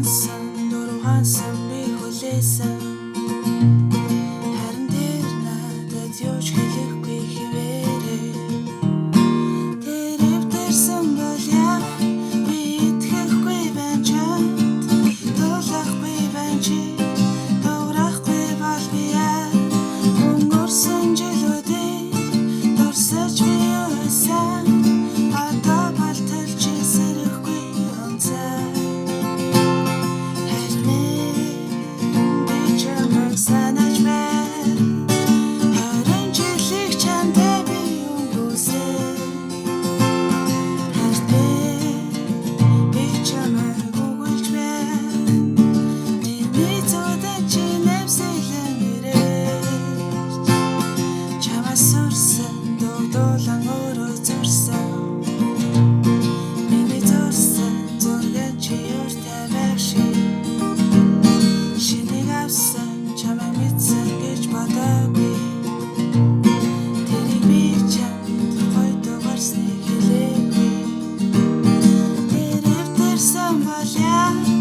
хансан дурхансан би хүлээсэн харин дээр надад юуч хэлэхгүй хിവэрээ тэрвдэрсэн бол яа би итгэхгүй байна чамд дуулахгүй байна чи дуурахгүй бол би яа өнгөрсөн жилүүдээ дурсаж би юусан одоо балталж сэрэхгүй онцай Yeah.